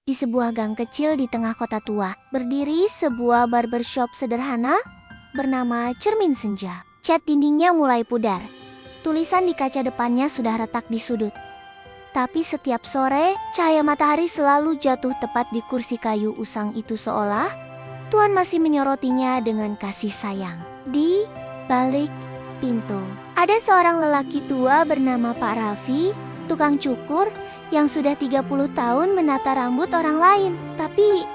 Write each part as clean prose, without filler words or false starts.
Di sebuah gang kecil di tengah kota tua, berdiri sebuah barbershop sederhana bernama Cermin Senja. Cat dindingnya mulai pudar. Tulisan di kaca depannya sudah retak di sudut. Tapi setiap sore, cahaya matahari selalu jatuh tepat di kursi kayu usang itu seolah Tuhan masih menyorotinya dengan kasih sayang. Di balik pintu, ada seorang lelaki tua bernama Pak Raffi, tukang cukur yang sudah 30 tahun menata rambut orang lain, tapi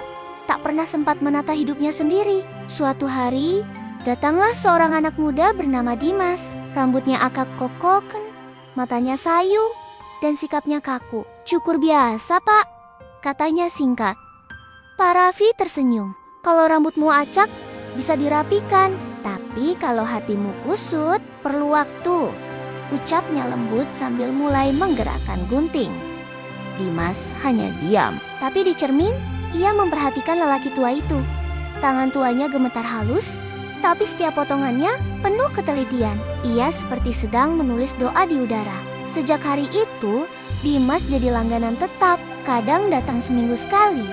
tak pernah sempat menata hidupnya sendiri. Suatu hari, datanglah seorang anak muda bernama Dimas. Rambutnya agak kokokan, matanya sayu, dan sikapnya kaku. "Cukur biasa, Pak," katanya singkat. Pak Raffi tersenyum. "Kalau rambutmu acak, bisa dirapikan. Tapi kalau hatimu kusut, perlu waktu," ucapnya lembut sambil mulai menggerakkan gunting. Dimas hanya diam. Tapi di cermin, ia memperhatikan lelaki tua itu. Tangan tuanya gemetar halus, tapi setiap potongannya penuh ketelitian. Ia seperti sedang menulis doa di udara. Sejak hari itu, Dimas jadi langganan tetap. Kadang datang seminggu sekali.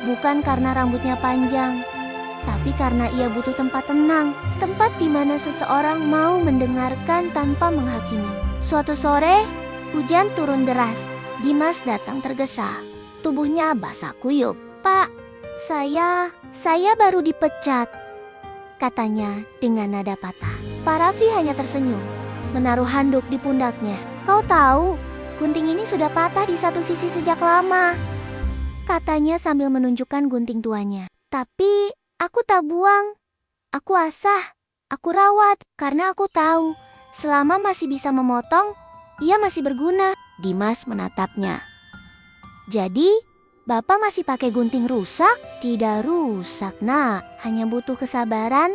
Bukan karena rambutnya panjang, tapi karena ia butuh tempat tenang. Tempat di mana seseorang mau mendengarkan tanpa menghakimi. Suatu sore, hujan turun deras. Dimas datang tergesa. Tubuhnya basah kuyup. "Pak, saya baru dipecat," katanya dengan nada patah. Pak Raffi hanya tersenyum, menaruh handuk di pundaknya. "Kau tahu, gunting ini sudah patah di satu sisi sejak lama," katanya sambil menunjukkan gunting tuanya. "Tapi aku tak buang. Aku asah, aku rawat, karena aku tahu selama masih bisa memotong, ia masih berguna." Dimas menatapnya. "Jadi, Bapak masih pakai gunting rusak?" "Tidak rusak, Nak. Hanya butuh kesabaran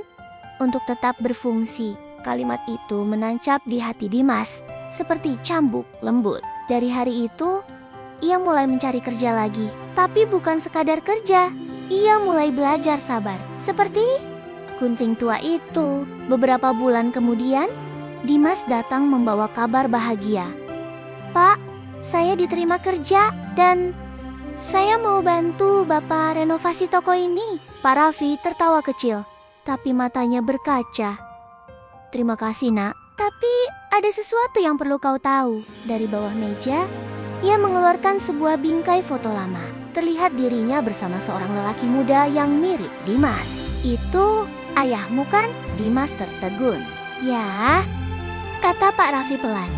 untuk tetap berfungsi." Kalimat itu menancap di hati Dimas seperti cambuk lembut. Dari hari itu, ia mulai mencari kerja lagi. Tapi bukan sekadar kerja, ia mulai belajar sabar. Seperti gunting tua itu. Beberapa bulan kemudian, Dimas datang membawa kabar bahagia. "Pak, saya diterima kerja dan saya mau bantu Bapak renovasi toko ini." Pak Raffi tertawa kecil, tapi matanya berkaca. "Terima kasih, Nak. Tapi ada sesuatu yang perlu kau tahu." Dari bawah meja, ia mengeluarkan sebuah bingkai foto lama. Terlihat dirinya bersama seorang lelaki muda yang mirip Dimas. "Itu ayahmu kan?" Dimas tertegun. "Ya," kata Pak Raffi pelan.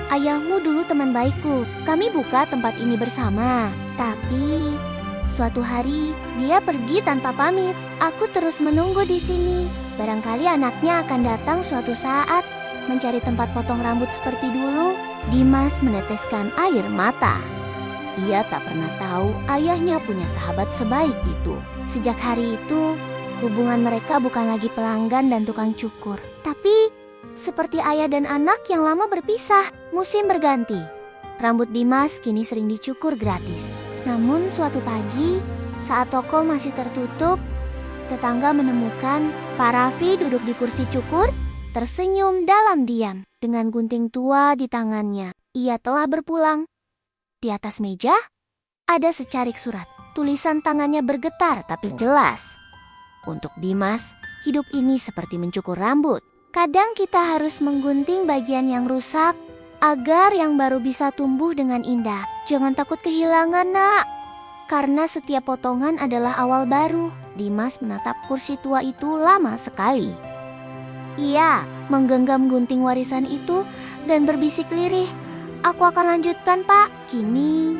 "Ayahmu dulu teman baikku. Kami buka tempat ini bersama. Tapi suatu hari dia pergi tanpa pamit. Aku terus menunggu di sini. Barangkali anaknya akan datang suatu saat mencari tempat potong rambut seperti dulu." Dimas meneteskan air mata. Ia tak pernah tahu ayahnya punya sahabat sebaik itu. Sejak hari itu, hubungan mereka bukan lagi pelanggan dan tukang cukur, tapi seperti ayah dan anak yang lama berpisah. Musim berganti. Rambut Dimas kini sering dicukur gratis. Namun suatu pagi, saat toko masih tertutup, tetangga menemukan Pak Raffi duduk di kursi cukur, tersenyum dalam diam. Dengan gunting tua di tangannya, ia telah berpulang. Di atas meja, ada secarik surat. Tulisan tangannya bergetar tapi jelas. Untuk Dimas, hidup ini seperti mencukur rambut. Kadang kita harus menggunting bagian yang rusak agar yang baru bisa tumbuh dengan indah. Jangan takut kehilangan, Nak. Karena setiap potongan adalah awal baru. Dimas menatap kursi tua itu lama sekali. Ia menggenggam gunting warisan itu dan berbisik lirih. "Aku akan lanjutkan, Pak." Kini,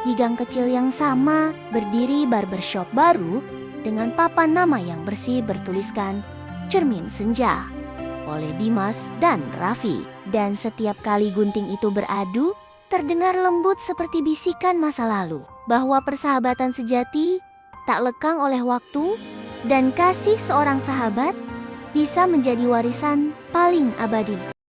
di gang kecil yang sama, berdiri barbershop baru dengan papan nama yang bersih bertuliskan Cermin Senja oleh Dimas dan Raffi. Dan setiap kali gunting itu beradu, terdengar lembut seperti bisikan masa lalu, bahwa persahabatan sejati tak lekang oleh waktu, dan kasih seorang sahabat bisa menjadi warisan paling abadi.